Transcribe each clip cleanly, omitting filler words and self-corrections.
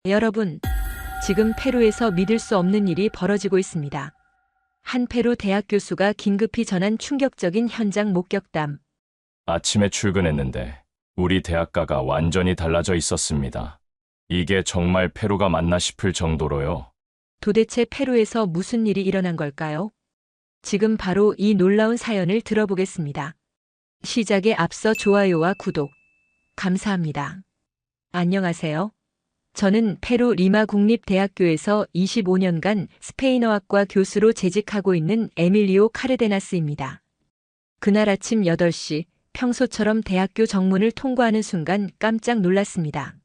여러분, 지금 페루에서 믿을 수 없는 일이 벌어지고 있습니다. 한 페루 대학 교수가 긴급히 전한 충격적인 현장 목격담. 아침에 출근했는데 우리 대학가가 완전히 달라져 있었습니다. 이게 정말 페루가 맞나 싶을 정도로요. 도대체 페루에서 무슨 일이 일어난 걸까요? 지금 바로 이 놀라운 사연을 들어보겠습니다. 시작에 앞서 좋아요와 구독, 감사합니다. 안녕하세요. 저는 페루 리마 국립대학교에서 25년간 스페인어학과 교수로 재직하고 있는 에밀리오 카르데나스입니다. 그날 아침 8시, 평소처럼 대학교 정문을 통과하는 순간 깜짝 놀랐습니다.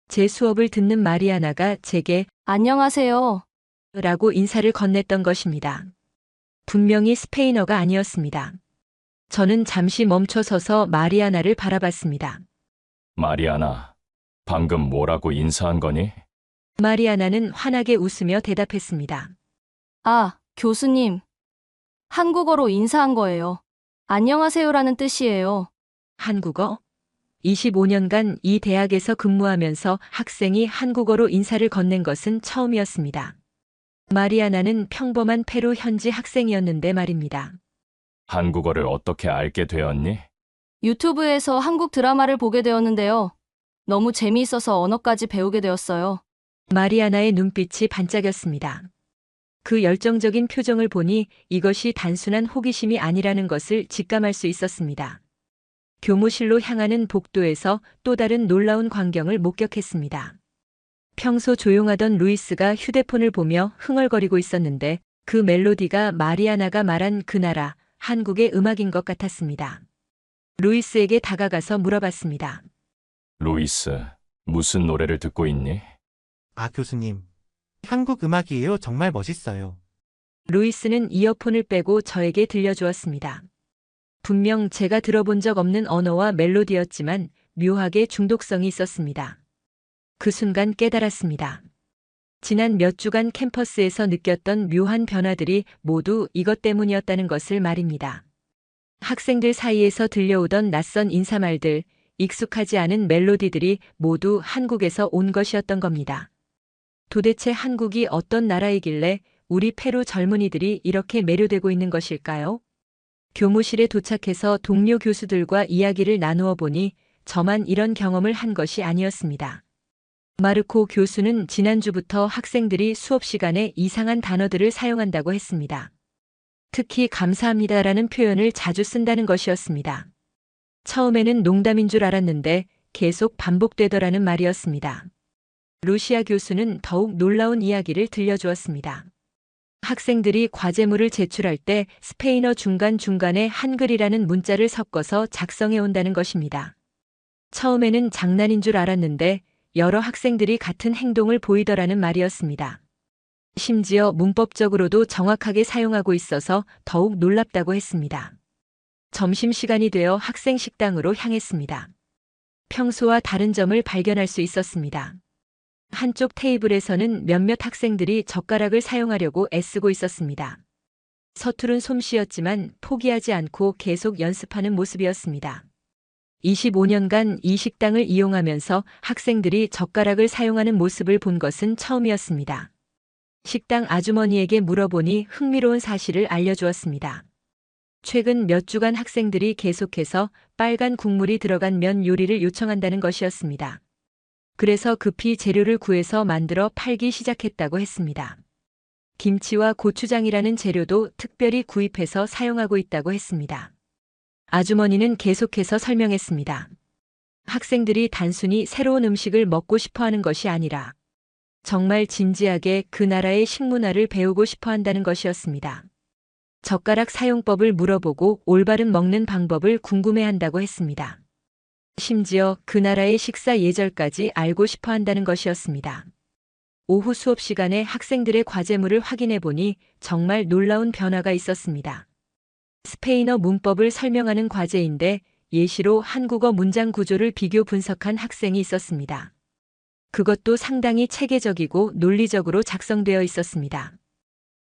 제 수업을 듣는 마리아나가 제게 안녕하세요. 라고 인사를 건넸던 것입니다. 분명히 스페인어가 아니었습니다. 저는 잠시 멈춰서서 마리아나를 바라봤습니다. 마리아나, 방금 뭐라고 인사한 거니? 마리아나는 환하게 웃으며 대답했습니다. 아, 교수님. 한국어로 인사한 거예요. 안녕하세요라는 뜻이에요. 한국어? 25년간 이 대학에서 근무하면서 학생이 한국어로 인사를 건넨 것은 처음이었습니다. 마리아나는 평범한 페루 현지 학생이었는데 말입니다. 한국어를 어떻게 알게 되었니? 유튜브에서 한국 드라마를 보게 되었는데요. 너무 재미있어서 언어까지 배우게 되었어요. 마리아나의 눈빛이 반짝였습니다. 그 열정적인 표정을 보니 이것이 단순한 호기심이 아니라는 것을 직감할 수 있었습니다. 교무실로 향하는 복도에서 또 다른 놀라운 광경을 목격했습니다. 평소 조용하던 루이스가 휴대폰을 보며 흥얼거리고 있었는데 그 멜로디가 마리아나가 말한 그 나라, 한국의 음악인 것 같았습니다. 루이스에게 다가가서 물어봤습니다. 루이스, 무슨 노래를 듣고 있니? 아, 교수님. 한국 음악이에요. 정말 멋있어요. 루이스는 이어폰을 빼고 저에게 들려주었습니다. 분명 제가 들어본 적 없는 언어와 멜로디였지만 묘하게 중독성이 있었습니다. 그 순간 깨달았습니다. 지난 몇 주간 캠퍼스에서 느꼈던 묘한 변화들이 모두 이것 때문이었다는 것을 말입니다. 학생들 사이에서 들려오던 낯선 인사말들, 익숙하지 않은 멜로디들이 모두 한국에서 온 것이었던 겁니다. 도대체 한국이 어떤 나라이길래 우리 페루 젊은이들이 이렇게 매료되고 있는 것일까요? 교무실에 도착해서 동료 교수들과 이야기를 나누어 보니 저만 이런 경험을 한 것이 아니었습니다. 마르코 교수는 지난주부터 학생들이 수업 시간에 이상한 단어들을 사용한다고 했습니다. 특히 감사합니다라는 표현을 자주 쓴다는 것이었습니다. 처음에는 농담인 줄 알았는데 계속 반복되더라는 말이었습니다. 루시아 교수는 더욱 놀라운 이야기를 들려주었습니다. 학생들이 과제물을 제출할 때 스페인어 중간중간에 한글이라는 문자를 섞어서 작성해 온다는 것입니다. 처음에는 장난인 줄 알았는데 여러 학생들이 같은 행동을 보이더라는 말이었습니다. 심지어 문법적으로도 정확하게 사용하고 있어서 더욱 놀랍다고 했습니다. 점심시간이 되어 학생 식당으로 향했습니다. 평소와 다른 점을 발견할 수 있었습니다. 한쪽 테이블에서는 몇몇 학생들이 젓가락을 사용하려고 애쓰고 있었습니다. 서투른 솜씨였지만 포기하지 않고 계속 연습하는 모습이었습니다. 25년간 이 식당을 이용하면서 학생들이 젓가락을 사용하는 모습을 본 것은 처음이었습니다. 식당 아주머니에게 물어보니 흥미로운 사실을 알려주었습니다. 최근 몇 주간 학생들이 계속해서 빨간 국물이 들어간 면 요리를 요청한다는 것이었습니다. 그래서 급히 재료를 구해서 만들어 팔기 시작했다고 했습니다. 김치와 고추장이라는 재료도 특별히 구입해서 사용하고 있다고 했습니다. 아주머니는 계속해서 설명했습니다. 학생들이 단순히 새로운 음식을 먹고 싶어 하는 것이 아니라 정말 진지하게 그 나라의 식문화를 배우고 싶어 한다는 것이었습니다. 젓가락 사용법을 물어보고 올바른 먹는 방법을 궁금해한다고 했습니다. 심지어 그 나라의 식사 예절까지 알고 싶어 한다는 것이었습니다. 오후 수업 시간에 학생들의 과제물을 확인해 보니 정말 놀라운 변화가 있었습니다. 스페인어 문법을 설명하는 과제인데 예시로 한국어 문장 구조를 비교 분석한 학생이 있었습니다. 그것도 상당히 체계적이고 논리적으로 작성되어 있었습니다.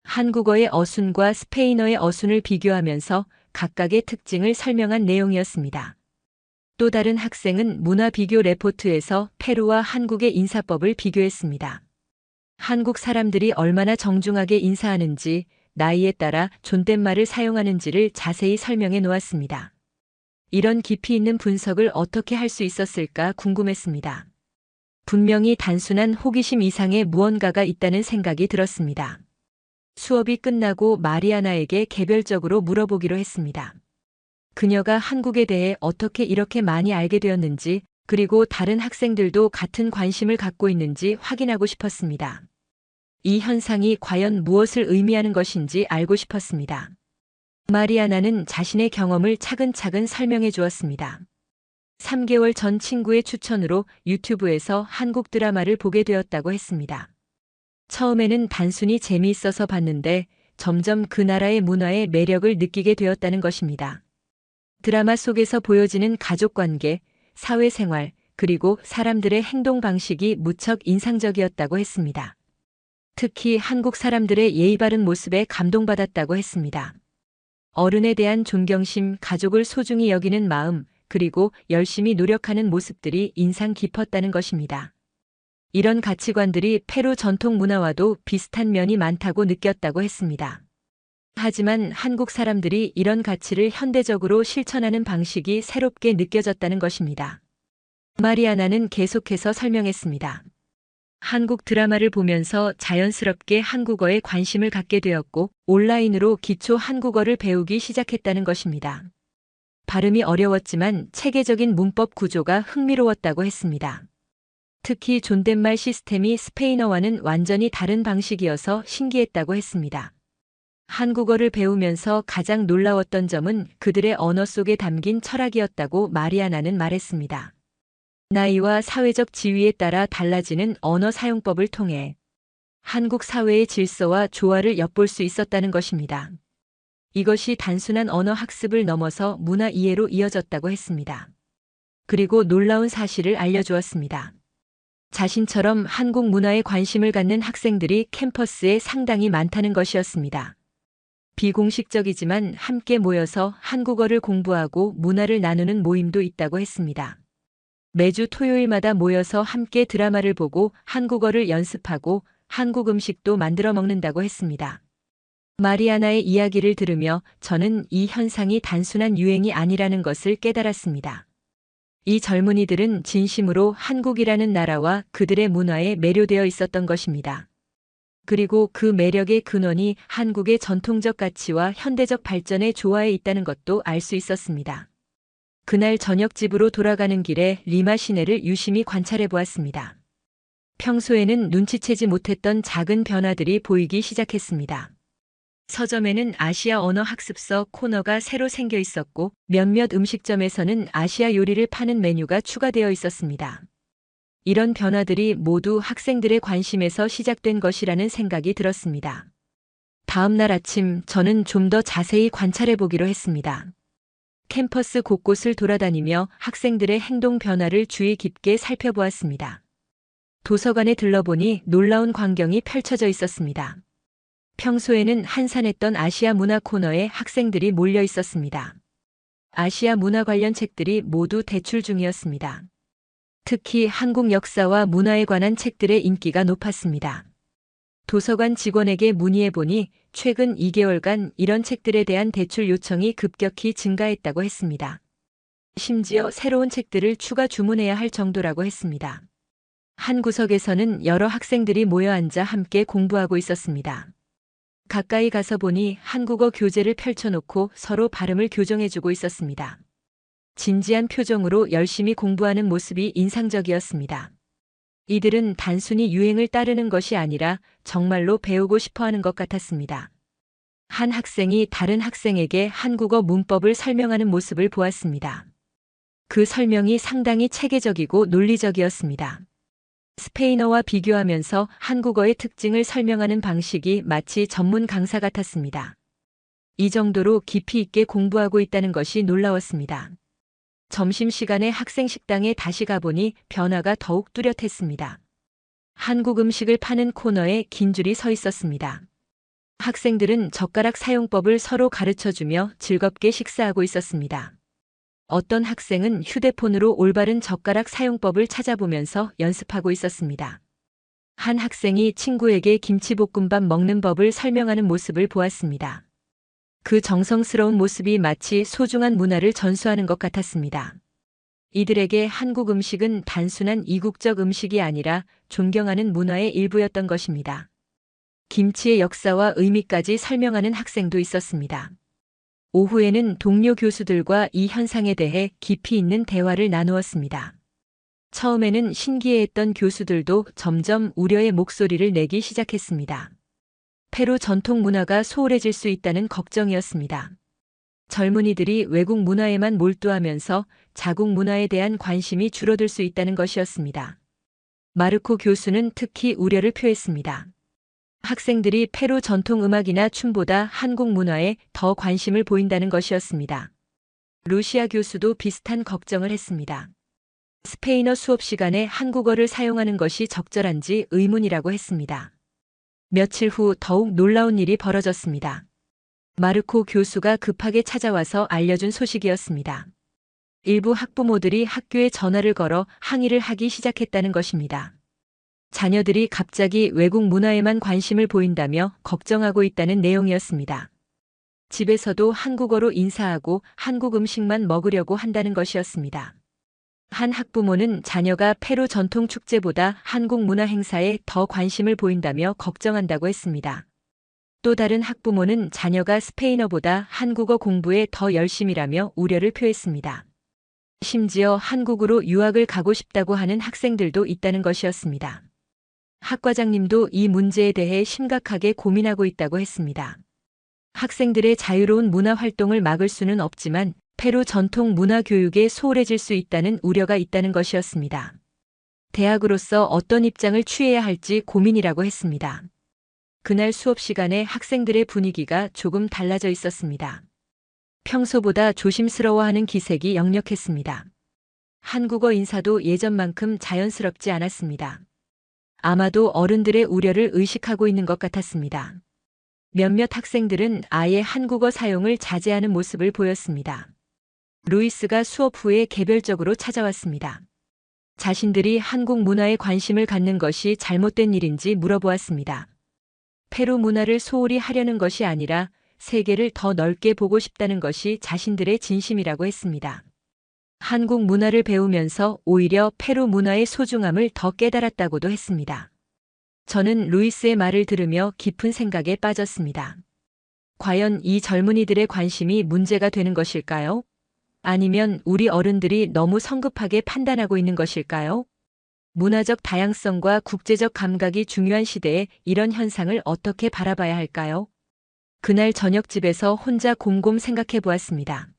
한국어의 어순과 스페인어의 어순을 비교하면서 각각의 특징을 설명한 내용이었습니다. 또 다른 학생은 문화 비교 레포트에서 페루와 한국의 인사법을 비교했습니다. 한국 사람들이 얼마나 정중하게 인사하는지, 나이에 따라 존댓말을 사용하는지를 자세히 설명해 놓았습니다. 이런 깊이 있는 분석을 어떻게 할 수 있었을까 궁금했습니다. 분명히 단순한 호기심 이상의 무언가가 있다는 생각이 들었습니다. 수업이 끝나고 마리아나에게 개별적으로 물어보기로 했습니다. 그녀가 한국에 대해 어떻게 이렇게 많이 알게 되었는지, 그리고 다른 학생들도 같은 관심을 갖고 있는지 확인하고 싶었습니다. 이 현상이 과연 무엇을 의미하는 것인지 알고 싶었습니다. 마리아나는 자신의 경험을 차근차근 설명해 주었습니다. 3개월 전 친구의 추천으로 유튜브에서 한국 드라마를 보게 되었다고 했습니다. 처음에는 단순히 재미있어서 봤는데 점점 그 나라의 문화의 매력을 느끼게 되었다는 것입니다. 드라마 속에서 보여지는 가족관계, 사회생활, 그리고 사람들의 행동 방식이 무척 인상적이었다고 했습니다. 특히 한국 사람들의 예의 바른 모습에 감동받았다고 했습니다. 어른에 대한 존경심, 가족을 소중히 여기는 마음, 그리고 열심히 노력하는 모습들이 인상 깊었다는 것입니다. 이런 가치관들이 페루 전통 문화와도 비슷한 면이 많다고 느꼈다고 했습니다. 하지만 한국 사람들이 이런 가치를 현대적으로 실천하는 방식이 새롭게 느껴졌다는 것입니다. 마리아나는 계속해서 설명했습니다. 한국 드라마를 보면서 자연스럽게 한국어에 관심을 갖게 되었고 온라인으로 기초 한국어를 배우기 시작했다는 것입니다. 발음이 어려웠지만 체계적인 문법 구조가 흥미로웠다고 했습니다. 특히 존댓말 시스템이 스페인어와는 완전히 다른 방식이어서 신기했다고 했습니다. 한국어를 배우면서 가장 놀라웠던 점은 그들의 언어 속에 담긴 철학이었다고 마리아나는 말했습니다. 나이와 사회적 지위에 따라 달라지는 언어 사용법을 통해 한국 사회의 질서와 조화를 엿볼 수 있었다는 것입니다. 이것이 단순한 언어 학습을 넘어서 문화 이해로 이어졌다고 했습니다. 그리고 놀라운 사실을 알려주었습니다. 자신처럼 한국 문화에 관심을 갖는 학생들이 캠퍼스에 상당히 많다는 것이었습니다. 비공식적이지만 함께 모여서 한국어를 공부하고 문화를 나누는 모임도 있다고 했습니다. 매주 토요일마다 모여서 함께 드라마를 보고 한국어를 연습하고 한국 음식도 만들어 먹는다고 했습니다. 마리아나의 이야기를 들으며 저는 이 현상이 단순한 유행이 아니라는 것을 깨달았습니다. 이 젊은이들은 진심으로 한국이라는 나라와 그들의 문화에 매료되어 있었던 것입니다. 그리고 그 매력의 근원이 한국의 전통적 가치와 현대적 발전의 조화에 있다는 것도 알 수 있었습니다. 그날 저녁 집으로 돌아가는 길에 리마 시내를 유심히 관찰해 보았습니다. 평소에는 눈치채지 못했던 작은 변화들이 보이기 시작했습니다. 서점에는 아시아 언어 학습서 코너가 새로 생겨 있었고 몇몇 음식점에서는 아시아 요리를 파는 메뉴가 추가되어 있었습니다. 이런 변화들이 모두 학생들의 관심에서 시작된 것이라는 생각이 들었습니다. 다음 날 아침 저는 좀 더 자세히 관찰해 보기로 했습니다. 캠퍼스 곳곳을 돌아다니며 학생들의 행동 변화를 주의 깊게 살펴보았습니다. 도서관에 들러보니 놀라운 광경이 펼쳐져 있었습니다. 평소에는 한산했던 아시아 문화 코너에 학생들이 몰려 있었습니다. 아시아 문화 관련 책들이 모두 대출 중이었습니다. 특히 한국 역사와 문화에 관한 책들의 인기가 높았습니다. 도서관 직원에게 문의해보니 최근 2개월간 이런 책들에 대한 대출 요청이 급격히 증가했다고 했습니다. 심지어 새로운 책들을 추가 주문해야 할 정도라고 했습니다. 한 구석에서는 여러 학생들이 모여 앉아 함께 공부하고 있었습니다. 가까이 가서 보니 한국어 교재를 펼쳐놓고 서로 발음을 교정해주고 있었습니다. 진지한 표정으로 열심히 공부하는 모습이 인상적이었습니다. 이들은 단순히 유행을 따르는 것이 아니라 정말로 배우고 싶어하는 것 같았습니다. 한 학생이 다른 학생에게 한국어 문법을 설명하는 모습을 보았습니다. 그 설명이 상당히 체계적이고 논리적이었습니다. 스페인어와 비교하면서 한국어의 특징을 설명하는 방식이 마치 전문 강사 같았습니다. 이 정도로 깊이 있게 공부하고 있다는 것이 놀라웠습니다. 점심시간에 학생 식당에 다시 가보니 변화가 더욱 뚜렷했습니다. 한국 음식을 파는 코너에 긴 줄이 서 있었습니다. 학생들은 젓가락 사용법을 서로 가르쳐주며 즐겁게 식사하고 있었습니다. 어떤 학생은 휴대폰으로 올바른 젓가락 사용법을 찾아보면서 연습하고 있었습니다. 한 학생이 친구에게 김치볶음밥 먹는 법을 설명하는 모습을 보았습니다. 그 정성스러운 모습이 마치 소중한 문화를 전수하는 것 같았습니다. 이들에게 한국 음식은 단순한 이국적 음식이 아니라 존경하는 문화의 일부였던 것입니다. 김치의 역사와 의미까지 설명하는 학생도 있었습니다. 오후에는 동료 교수들과 이 현상에 대해 깊이 있는 대화를 나누었습니다. 처음에는 신기해했던 교수들도 점점 우려의 목소리를 내기 시작했습니다. 페루 전통 문화가 소홀해질 수 있다는 걱정이었습니다. 젊은이들이 외국 문화에만 몰두하면서 자국 문화에 대한 관심이 줄어들 수 있다는 것이었습니다. 마르코 교수는 특히 우려를 표했습니다. 학생들이 페루 전통 음악이나 춤보다 한국 문화에 더 관심을 보인다는 것이었습니다. 루시아 교수도 비슷한 걱정을 했습니다. 스페인어 수업 시간에 한국어를 사용하는 것이 적절한지 의문이라고 했습니다. 며칠 후 더욱 놀라운 일이 벌어졌습니다. 마르코 교수가 급하게 찾아와서 알려준 소식이었습니다. 일부 학부모들이 학교에 전화를 걸어 항의를 하기 시작했다는 것입니다. 자녀들이 갑자기 외국 문화에만 관심을 보인다며 걱정하고 있다는 내용이었습니다. 집에서도 한국어로 인사하고 한국 음식만 먹으려고 한다는 것이었습니다. 한 학부모는 자녀가 페루 전통 축제보다 한국 문화 행사에 더 관심을 보인다며 걱정한다고 했습니다. 또 다른 학부모는 자녀가 스페인어보다 한국어 공부에 더 열심이라며 우려를 표했습니다. 심지어 한국으로 유학을 가고 싶다고 하는 학생들도 있다는 것이었습니다. 학과장님도 이 문제에 대해 심각하게 고민하고 있다고 했습니다. 학생들의 자유로운 문화 활동을 막을 수는 없지만 페루 전통 문화 교육에 소홀해질 수 있다는 우려가 있다는 것이었습니다. 대학으로서 어떤 입장을 취해야 할지 고민이라고 했습니다. 그날 수업 시간에 학생들의 분위기가 조금 달라져 있었습니다. 평소보다 조심스러워하는 기색이 역력했습니다. 한국어 인사도 예전만큼 자연스럽지 않았습니다. 아마도 어른들의 우려를 의식하고 있는 것 같았습니다. 몇몇 학생들은 아예 한국어 사용을 자제하는 모습을 보였습니다. 루이스가 수업 후에 개별적으로 찾아왔습니다. 자신들이 한국 문화에 관심을 갖는 것이 잘못된 일인지 물어보았습니다. 페루 문화를 소홀히 하려는 것이 아니라 세계를 더 넓게 보고 싶다는 것이 자신들의 진심이라고 했습니다. 한국 문화를 배우면서 오히려 페루 문화의 소중함을 더 깨달았다고도 했습니다. 저는 루이스의 말을 들으며 깊은 생각에 빠졌습니다. 과연 이 젊은이들의 관심이 문제가 되는 것일까요? 아니면 우리 어른들이 너무 성급하게 판단하고 있는 것일까요? 문화적 다양성과 국제적 감각이 중요한 시대에 이런 현상을 어떻게 바라봐야 할까요? 그날 저녁집에서 혼자 곰곰 생각해 보았습니다.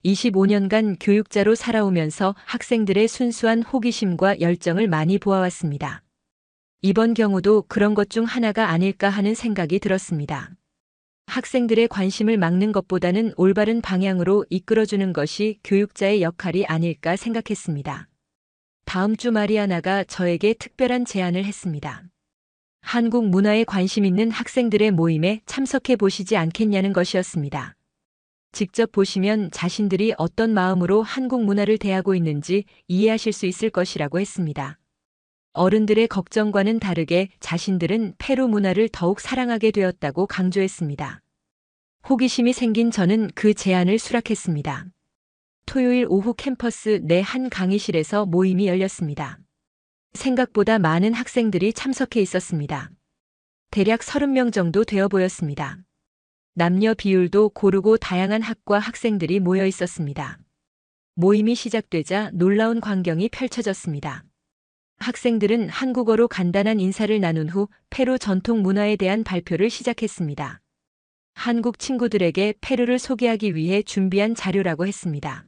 25년간 교육자로 살아오면서 학생들의 순수한 호기심과 열정을 많이 보아왔습니다. 이번 경우도 그런 것 중 하나가 아닐까 하는 생각이 들었습니다. 학생들의 관심을 막는 것보다는 올바른 방향으로 이끌어주는 것이 교육자의 역할이 아닐까 생각했습니다. 다음 주 마리아나가 저에게 특별한 제안을 했습니다. 한국 문화에 관심 있는 학생들의 모임에 참석해 보시지 않겠냐는 것이었습니다. 직접 보시면 자신들이 어떤 마음으로 한국 문화를 대하고 있는지 이해하실 수 있을 것이라고 했습니다. 어른들의 걱정과는 다르게 자신들은 페루 문화를 더욱 사랑하게 되었다고 강조했습니다. 호기심이 생긴 저는 그 제안을 수락했습니다. 토요일 오후 캠퍼스 내 한 강의실에서 모임이 열렸습니다. 생각보다 많은 학생들이 참석해 있었습니다. 대략 30명 정도 되어 보였습니다. 남녀 비율도 고르고 다양한 학과 학생들이 모여 있었습니다. 모임이 시작되자 놀라운 광경이 펼쳐졌습니다. 학생들은 한국어로 간단한 인사를 나눈 후 페루 전통 문화에 대한 발표를 시작했습니다. 한국 친구들에게 페루를 소개하기 위해 준비한 자료라고 했습니다.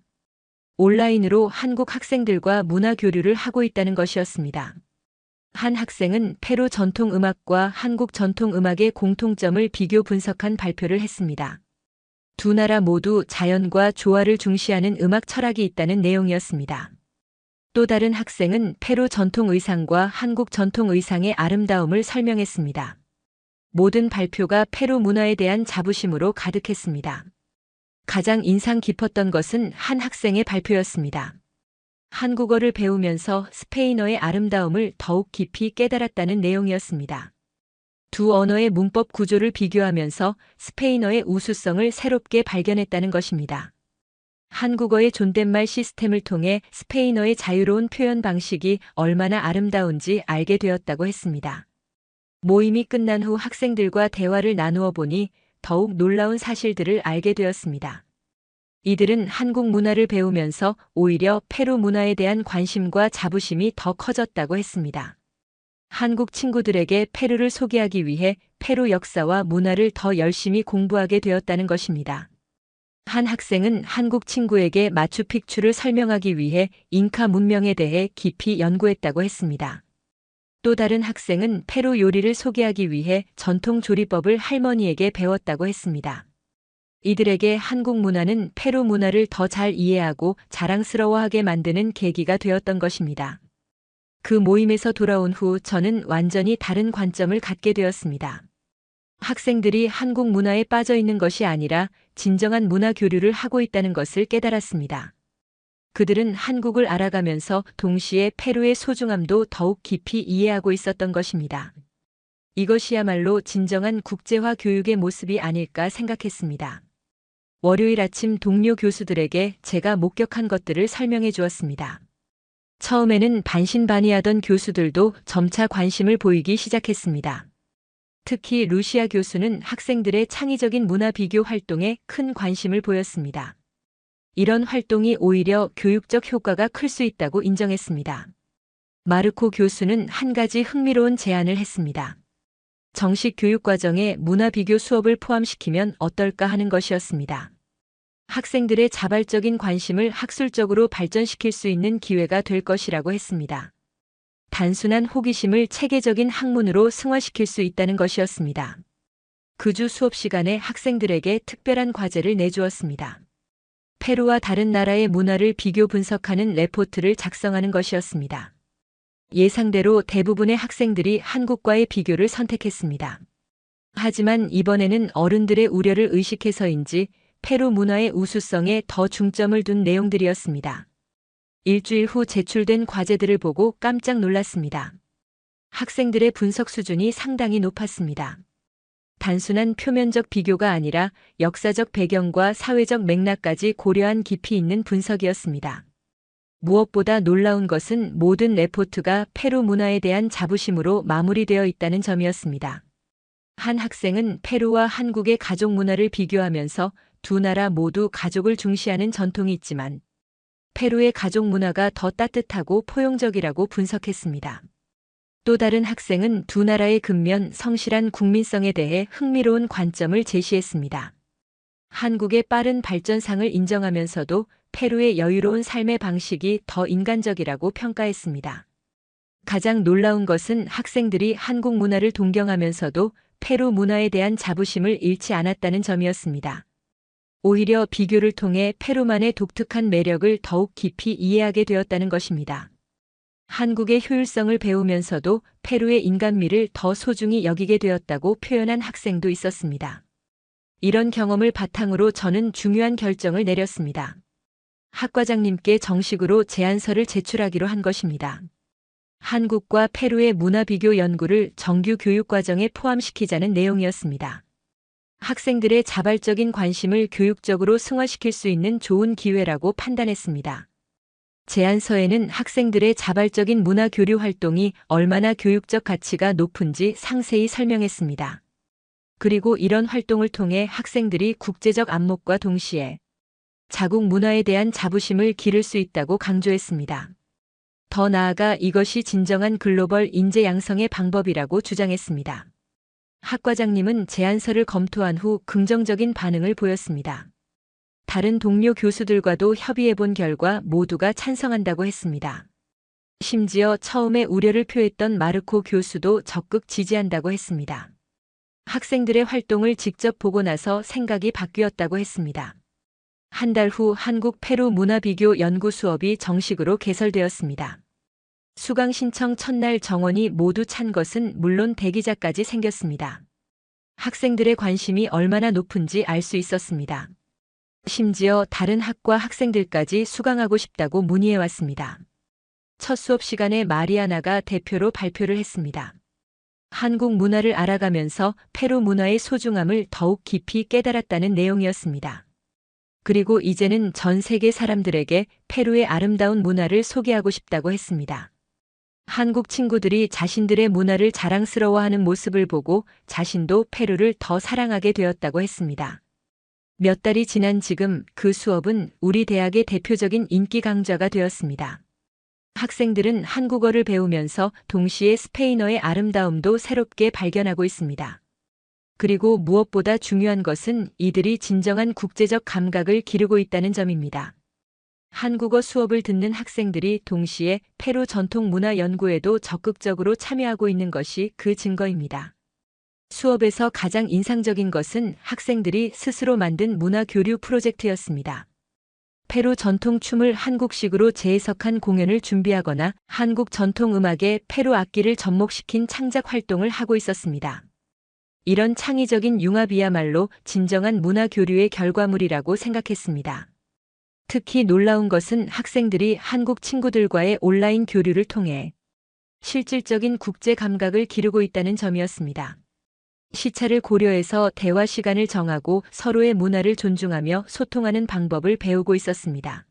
온라인으로 한국 학생들과 문화 교류를 하고 있다는 것이었습니다. 한 학생은 페루 전통 음악과 한국 전통 음악의 공통점을 비교 분석한 발표를 했습니다. 두 나라 모두 자연과 조화를 중시하는 음악 철학이 있다는 내용이었습니다. 또 다른 학생은 페루 전통 의상과 한국 전통 의상의 아름다움을 설명했습니다. 모든 발표가 페루 문화에 대한 자부심으로 가득했습니다. 가장 인상 깊었던 것은 한 학생의 발표였습니다. 한국어를 배우면서 스페인어의 아름다움을 더욱 깊이 깨달았다는 내용이었습니다. 두 언어의 문법 구조를 비교하면서 스페인어의 우수성을 새롭게 발견했다는 것입니다. 한국어의 존댓말 시스템을 통해 스페인어의 자유로운 표현 방식이 얼마나 아름다운지 알게 되었다고 했습니다. 모임이 끝난 후 학생들과 대화를 나누어 보니 더욱 놀라운 사실들을 알게 되었습니다. 이들은 한국 문화를 배우면서 오히려 페루 문화에 대한 관심과 자부심이 더 커졌다고 했습니다. 한국 친구들에게 페루를 소개하기 위해 페루 역사와 문화를 더 열심히 공부하게 되었다는 것입니다. 한 학생은 한국 친구에게 마추픽추를 설명하기 위해 잉카 문명에 대해 깊이 연구했다고 했습니다. 또 다른 학생은 페루 요리를 소개하기 위해 전통 조리법을 할머니에게 배웠다고 했습니다. 이들에게 한국 문화는 페루 문화를 더 잘 이해하고 자랑스러워하게 만드는 계기가 되었던 것입니다. 그 모임에서 돌아온 후 저는 완전히 다른 관점을 갖게 되었습니다. 학생들이 한국 문화에 빠져 있는 것이 아니라 진정한 문화 교류를 하고 있다는 것을 깨달았습니다. 그들은 한국을 알아가면서 동시에 페루의 소중함도 더욱 깊이 이해하고 있었던 것입니다. 이것이야말로 진정한 국제화 교육의 모습이 아닐까 생각했습니다. 월요일 아침 동료 교수들에게 제가 목격한 것들을 설명해 주었습니다. 처음에는 반신반의하던 교수들도 점차 관심을 보이기 시작했습니다. 특히 루시아 교수는 학생들의 창의적인 문화 비교 활동에 큰 관심을 보였습니다. 이런 활동이 오히려 교육적 효과가 클 수 있다고 인정했습니다. 마르코 교수는 한 가지 흥미로운 제안을 했습니다. 정식 교육 과정에 문화 비교 수업을 포함시키면 어떨까 하는 것이었습니다. 학생들의 자발적인 관심을 학술적으로 발전시킬 수 있는 기회가 될 것이라고 했습니다. 단순한 호기심을 체계적인 학문으로 승화시킬 수 있다는 것이었습니다. 그 주 수업 시간에 학생들에게 특별한 과제를 내주었습니다. 페루와 다른 나라의 문화를 비교 분석하는 레포트를 작성하는 것이었습니다. 예상대로 대부분의 학생들이 한국과의 비교를 선택했습니다. 하지만 이번에는 어른들의 우려를 의식해서인지 페루 문화의 우수성에 더 중점을 둔 내용들이었습니다. 일주일 후 제출된 과제들을 보고 깜짝 놀랐습니다. 학생들의 분석 수준이 상당히 높았습니다. 단순한 표면적 비교가 아니라 역사적 배경과 사회적 맥락까지 고려한 깊이 있는 분석이었습니다. 무엇보다 놀라운 것은 모든 레포트가 페루 문화에 대한 자부심으로 마무리되어 있다는 점이었습니다. 한 학생은 페루와 한국의 가족 문화를 비교하면서 두 나라 모두 가족을 중시하는 전통이 있지만 페루의 가족 문화가 더 따뜻하고 포용적이라고 분석했습니다. 또 다른 학생은 두 나라의 근면 성실한 국민성에 대해 흥미로운 관점을 제시했습니다. 한국의 빠른 발전상을 인정하면서도 페루의 여유로운 삶의 방식이 더 인간적이라고 평가했습니다. 가장 놀라운 것은 학생들이 한국 문화를 동경하면서도 페루 문화에 대한 자부심을 잃지 않았다는 점이었습니다. 오히려 비교를 통해 페루만의 독특한 매력을 더욱 깊이 이해하게 되었다는 것입니다. 한국의 효율성을 배우면서도 페루의 인간미를 더 소중히 여기게 되었다고 표현한 학생도 있었습니다. 이런 경험을 바탕으로 저는 중요한 결정을 내렸습니다. 학과장님께 정식으로 제안서를 제출하기로 한 것입니다. 한국과 페루의 문화 비교 연구를 정규 교육과정에 포함시키자는 내용이었습니다. 학생들의 자발적인 관심을 교육적으로 승화시킬 수 있는 좋은 기회라고 판단했습니다. 제안서에는 학생들의 자발적인 문화 교류 활동이 얼마나 교육적 가치가 높은지 상세히 설명했습니다. 그리고 이런 활동을 통해 학생들이 국제적 안목과 동시에 자국 문화에 대한 자부심을 기를 수 있다고 강조했습니다. 더 나아가 이것이 진정한 글로벌 인재 양성의 방법이라고 주장했습니다. 학과장님은 제안서를 검토한 후 긍정적인 반응을 보였습니다. 다른 동료 교수들과도 협의해 본 결과 모두가 찬성한다고 했습니다. 심지어 처음에 우려를 표했던 마르코 교수도 적극 지지한다고 했습니다. 학생들의 활동을 직접 보고 나서 생각이 바뀌었다고 했습니다. 한 달 후 한국 페루 문화 비교 연구 수업이 정식으로 개설되었습니다. 수강 신청 첫날 정원이 모두 찬 것은 물론 대기자까지 생겼습니다. 학생들의 관심이 얼마나 높은지 알 수 있었습니다. 심지어 다른 학과 학생들까지 수강하고 싶다고 문의해 왔습니다. 첫 수업 시간에 마리아나가 대표로 발표를 했습니다. 한국 문화를 알아가면서 페루 문화의 소중함을 더욱 깊이 깨달았다는 내용이었습니다. 그리고 이제는 전 세계 사람들에게 페루의 아름다운 문화를 소개하고 싶다고 했습니다. 한국 친구들이 자신들의 문화를 자랑스러워하는 모습을 보고 자신도 페루를 더 사랑하게 되었다고 했습니다. 몇 달이 지난 지금 그 수업은 우리 대학의 대표적인 인기 강좌가 되었습니다. 학생들은 한국어를 배우면서 동시에 스페인어의 아름다움도 새롭게 발견하고 있습니다. 그리고 무엇보다 중요한 것은 이들이 진정한 국제적 감각을 기르고 있다는 점입니다. 한국어 수업을 듣는 학생들이 동시에 페루 전통 문화 연구에도 적극적으로 참여하고 있는 것이 그 증거입니다. 수업에서 가장 인상적인 것은 학생들이 스스로 만든 문화 교류 프로젝트였습니다. 페루 전통 춤을 한국식으로 재해석한 공연을 준비하거나 한국 전통 음악에 페루 악기를 접목시킨 창작 활동을 하고 있었습니다. 이런 창의적인 융합이야말로 진정한 문화 교류의 결과물이라고 생각했습니다. 특히 놀라운 것은 학생들이 한국 친구들과의 온라인 교류를 통해 실질적인 국제 감각을 기르고 있다는 점이었습니다. 시차를 고려해서 대화 시간을 정하고 서로의 문화를 존중하며 소통하는 방법을 배우고 있었습니다.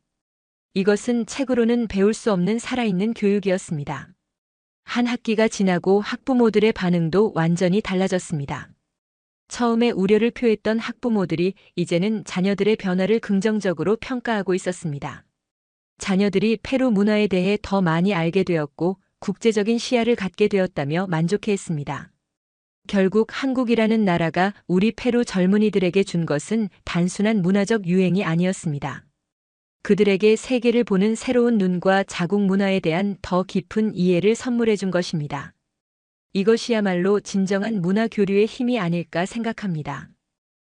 이것은 책으로는 배울 수 없는 살아있는 교육이었습니다. 한 학기가 지나고 학부모들의 반응도 완전히 달라졌습니다. 처음에 우려를 표했던 학부모들이 이제는 자녀들의 변화를 긍정적으로 평가하고 있었습니다. 자녀들이 페루 문화에 대해 더 많이 알게 되었고 국제적인 시야를 갖게 되었다며 만족해했습니다. 결국 한국이라는 나라가 우리 페루 젊은이들에게 준 것은 단순한 문화적 유행이 아니었습니다. 그들에게 세계를 보는 새로운 눈과 자국 문화에 대한 더 깊은 이해를 선물해 준 것입니다. 이것이야말로 진정한 문화 교류의 힘이 아닐까 생각합니다.